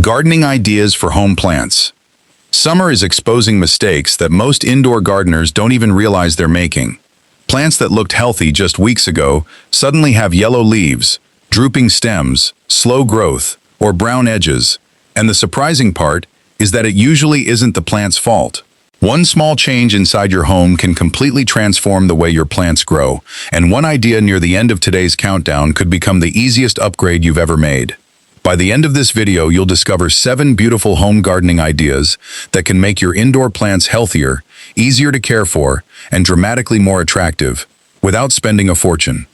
Gardening ideas for home plants. Summer is exposing mistakes that most indoor gardeners don't even realize they're making. Plants that looked healthy just weeks ago suddenly have yellow leaves, drooping stems, slow growth, or brown edges. And the surprising part is that it usually isn't the plant's fault. One small change inside your home can completely transform the way your plants grow, and one idea near the end of today's countdown could become the easiest upgrade you've ever made. By the end of this video, you'll discover 7 beautiful home gardening ideas that can make your indoor plants healthier, easier to care for, and dramatically more attractive, without spending a fortune.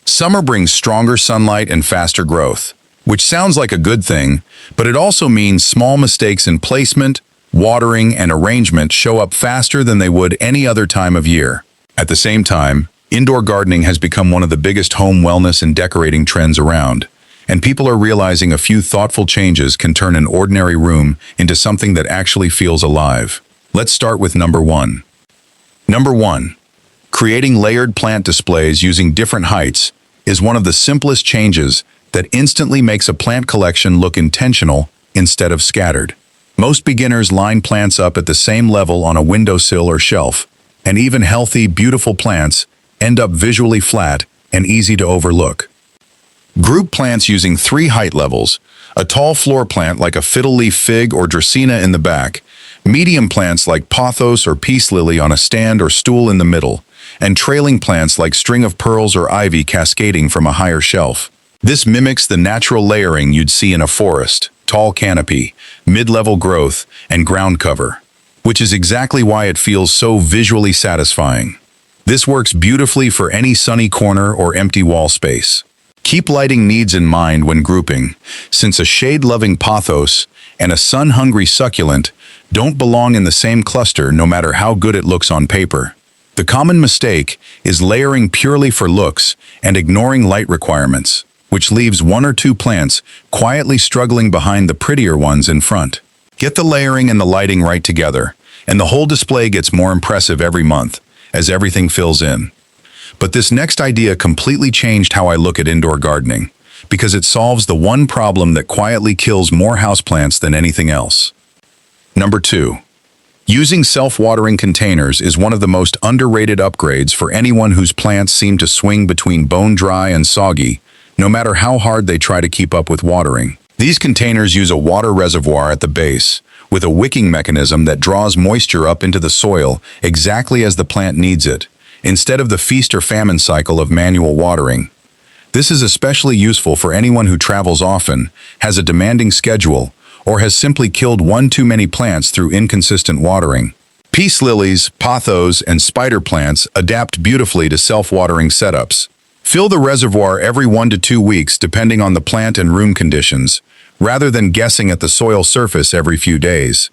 Summer brings stronger sunlight and faster growth, which sounds like a good thing, but it also means small mistakes in placement, watering, and arrangement show up faster than they would any other time of year. At the same time, indoor gardening has become one of the biggest home wellness and decorating trends around, and people are realizing a few thoughtful changes can turn an ordinary room into something that actually feels alive. Let's start with number 1. Number 1. Creating layered plant displays using different heights is one of the simplest changes that instantly makes a plant collection look intentional instead of scattered. Most beginners line plants up at the same level on a windowsill or shelf, and even healthy, beautiful plants end up visually flat and easy to overlook. Group plants using 3 height levels: a tall floor plant like a fiddle leaf fig or dracaena in the back, medium plants like pothos or peace lily on a stand or stool in the middle, and trailing plants like string of pearls or ivy cascading from a higher shelf. This mimics the natural layering you'd see in a forest: tall canopy, mid-level growth, and ground cover, which is exactly why it feels so visually satisfying. This works beautifully for any sunny corner or empty wall space. Keep lighting needs in mind when grouping, since a shade-loving pothos and a sun-hungry succulent don't belong in the same cluster no matter how good it looks on paper. The common mistake is layering purely for looks and ignoring light requirements, which leaves 1 or 2 plants quietly struggling behind the prettier ones in front. Get the layering and the lighting right together, and the whole display gets more impressive every month as everything fills in. But this next idea completely changed how I look at indoor gardening, because it solves the one problem that quietly kills more houseplants than anything else. Number 2. Using self-watering containers is one of the most underrated upgrades for anyone whose plants seem to swing between bone dry and soggy, no matter how hard they try to keep up with watering. These containers use a water reservoir at the base, with a wicking mechanism that draws moisture up into the soil exactly as the plant needs it, instead of the feast or famine cycle of manual watering. This is especially useful for anyone who travels often, has a demanding schedule, or has simply killed one too many plants through inconsistent watering. Peace lilies, pothos, and spider plants adapt beautifully to self-watering setups. Fill the reservoir every 1 to 2 weeks depending on the plant and room conditions, rather than guessing at the soil surface every few days.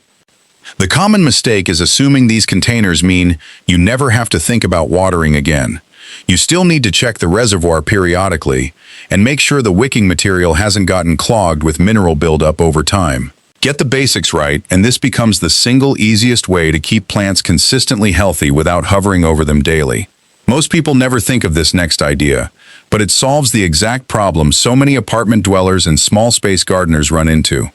The common mistake is assuming these containers mean you never have to think about watering again. You still need to check the reservoir periodically and make sure the wicking material hasn't gotten clogged with mineral buildup over time. Get the basics right, and this becomes the single easiest way to keep plants consistently healthy without hovering over them daily. Most people never think of this next idea, but it solves the exact problem so many apartment dwellers and small space gardeners run into.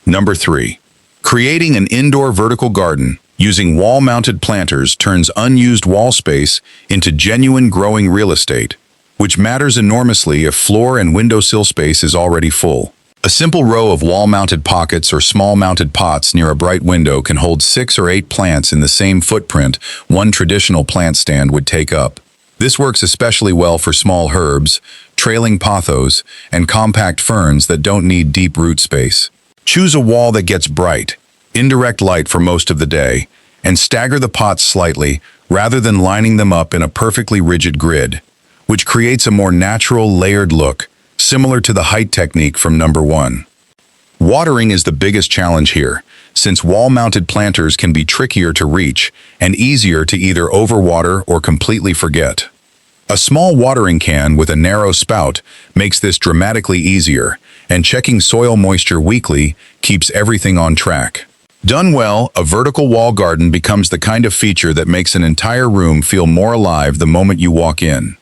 Number 3. Creating an indoor vertical garden using wall-mounted planters turns unused wall space into genuine growing real estate, which matters enormously if floor and windowsill space is already full. A simple row of wall-mounted pockets or small-mounted pots near a bright window can hold 6 or 8 plants in the same footprint one traditional plant stand would take up. This works especially well for small herbs, trailing pothos, and compact ferns that don't need deep root space. Choose a wall that gets bright, indirect light for most of the day, and stagger the pots slightly rather than lining them up in a perfectly rigid grid, which creates a more natural, layered look, similar to the height technique from number 1. Watering is the biggest challenge here, since wall-mounted planters can be trickier to reach and easier to either overwater or completely forget. A small watering can with a narrow spout makes this dramatically easier, and checking soil moisture weekly keeps everything on track. Done well, a vertical wall garden becomes the kind of feature that makes an entire room feel more alive the moment you walk in.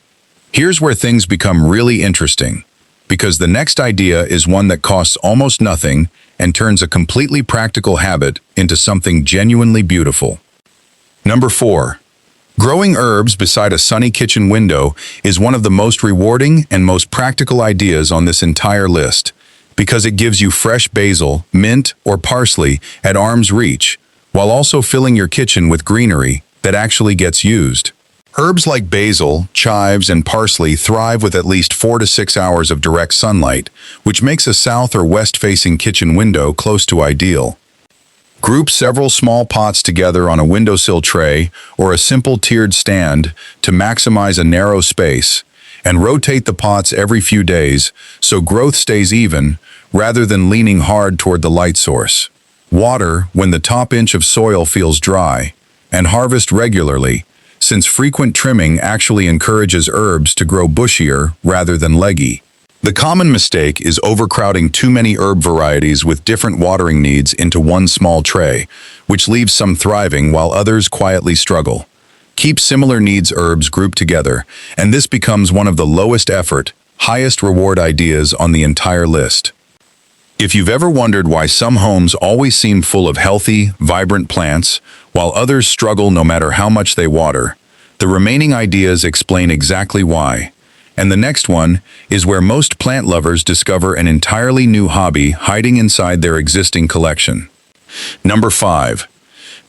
Here's where things become really interesting, because the next idea is one that costs almost nothing and turns a completely practical habit into something genuinely beautiful. Number 4. Growing herbs beside a sunny kitchen window is one of the most rewarding and most practical ideas on this entire list, because it gives you fresh basil, mint, or parsley at arm's reach, while also filling your kitchen with greenery that actually gets used. Herbs like basil, chives, and parsley thrive with at least 4 to 6 hours of direct sunlight, which makes a south or west-facing kitchen window close to ideal. Group several small pots together on a windowsill tray or a simple tiered stand to maximize a narrow space, and rotate the pots every few days so growth stays even rather than leaning hard toward the light source. Water when the top inch of soil feels dry, and harvest regularly, since frequent trimming actually encourages herbs to grow bushier rather than leggy. The common mistake is overcrowding too many herb varieties with different watering needs into one small tray, which leaves some thriving while others quietly struggle. Keep similar needs herbs grouped together, and this becomes one of the lowest effort, highest reward ideas on the entire list. If you've ever wondered why some homes always seem full of healthy, vibrant plants, while others struggle no matter how much they water, the remaining ideas explain exactly why. And the next one is where most plant lovers discover an entirely new hobby hiding inside their existing collection. Number 5.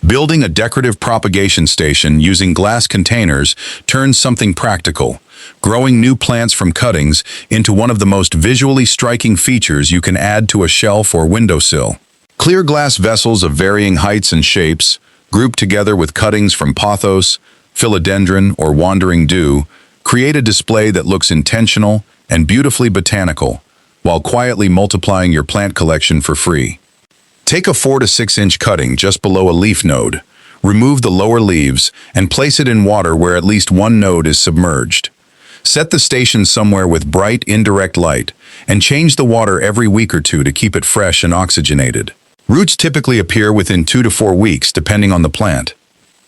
Building a decorative propagation station using glass containers turns something practical, growing new plants from cuttings into one of the most visually striking features you can add to a shelf or windowsill. Clear glass vessels of varying heights and shapes, grouped together with cuttings from pothos, philodendron, or wandering dew, create a display that looks intentional and beautifully botanical, while quietly multiplying your plant collection for free. Take a 4 to 6 inch cutting just below a leaf node, remove the lower leaves, and place it in water where at least one node is submerged. Set the station somewhere with bright, indirect light, and change the water every week or two to keep it fresh and oxygenated. Roots typically appear within 2 to 4 weeks, depending on the plant.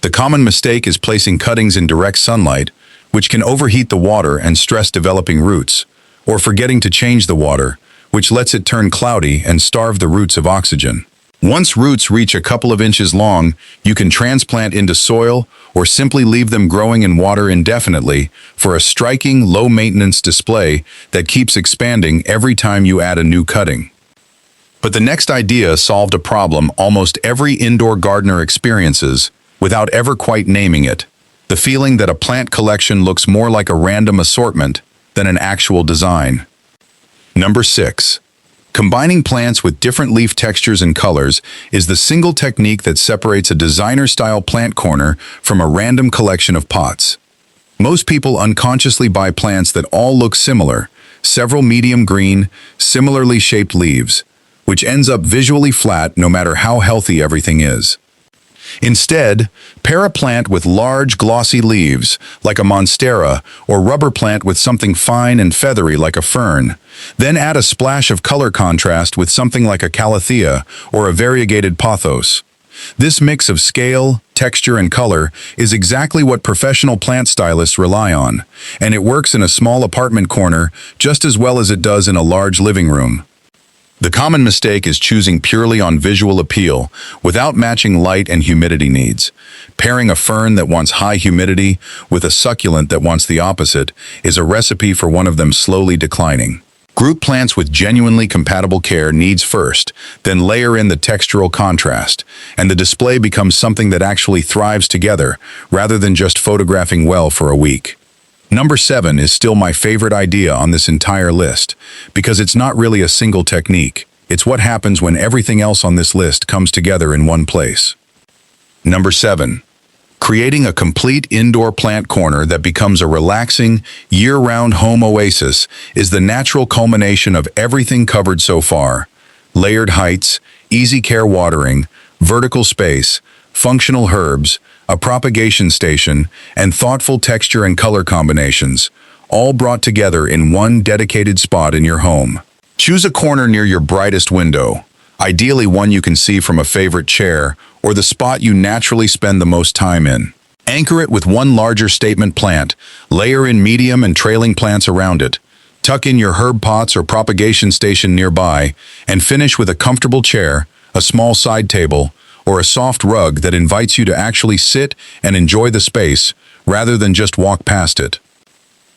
The common mistake is placing cuttings in direct sunlight, which can overheat the water and stress developing roots, or forgetting to change the water, which lets it turn cloudy and starve the roots of oxygen. Once roots reach a couple of inches long, you can transplant into soil or simply leave them growing in water indefinitely for a striking, low-maintenance display that keeps expanding every time you add a new cutting. But the next idea solved a problem almost every indoor gardener experiences without ever quite naming it: the feeling that a plant collection looks more like a random assortment than an actual design. Number 6. Combining plants with different leaf textures and colors is the single technique that separates a designer-style plant corner from a random collection of pots. Most people unconsciously buy plants that all look similar, several medium green, similarly shaped leaves, which ends up visually flat no matter how healthy everything is. Instead, pair a plant with large, glossy leaves, like a monstera, or rubber plant with something fine and feathery like a fern. Then add a splash of color contrast with something like a calathea or a variegated pothos. This mix of scale, texture, and color is exactly what professional plant stylists rely on, and it works in a small apartment corner just as well as it does in a large living room. The common mistake is choosing purely on visual appeal without matching light and humidity needs. Pairing a fern that wants high humidity with a succulent that wants the opposite is a recipe for one of them slowly declining. Group plants with genuinely compatible care needs first, then layer in the textural contrast, and the display becomes something that actually thrives together rather than just photographing well for a week. Number 7 is still my favorite idea on this entire list, because it's not really a single technique. It's what happens when everything else on this list comes together in one place. Number 7. Creating a complete indoor plant corner that becomes a relaxing, year-round home oasis is the natural culmination of everything covered so far: layered heights, easy care watering, vertical space, functional herbs, a propagation station, and thoughtful texture and color combinations, all brought together in one dedicated spot in your home. Choose a corner near your brightest window, ideally one you can see from a favorite chair or the spot you naturally spend the most time in. Anchor it with one larger statement plant, layer in medium and trailing plants around it. Tuck in your herb pots or propagation station nearby and finish with a comfortable chair, a small side table, or a soft rug that invites you to actually sit and enjoy the space rather than just walk past it.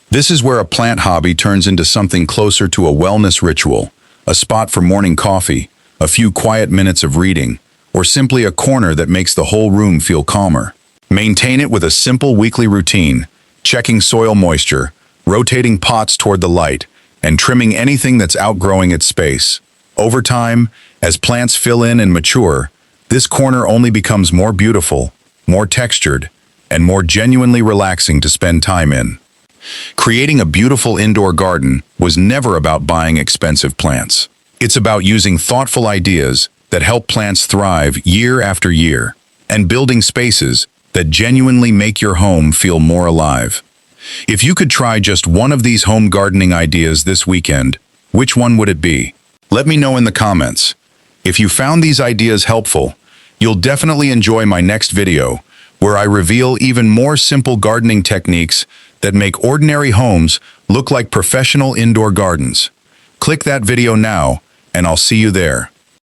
This is where a plant hobby turns into something closer to a wellness ritual, a spot for morning coffee, a few quiet minutes of reading, or simply a corner that makes the whole room feel calmer. Maintain it with a simple weekly routine, checking soil moisture, rotating pots toward the light, and trimming anything that's outgrowing its space. Over time, as plants fill in and mature, this corner only becomes more beautiful, more textured, and more genuinely relaxing to spend time in. Creating a beautiful indoor garden was never about buying expensive plants. It's about using thoughtful ideas that help plants thrive year after year, and building spaces that genuinely make your home feel more alive. If you could try just one of these home gardening ideas this weekend, which one would it be? Let me know in the comments. If you found these ideas helpful, you'll definitely enjoy my next video, where I reveal even more simple gardening techniques that make ordinary homes look like professional indoor gardens. Click that video now, and I'll see you there.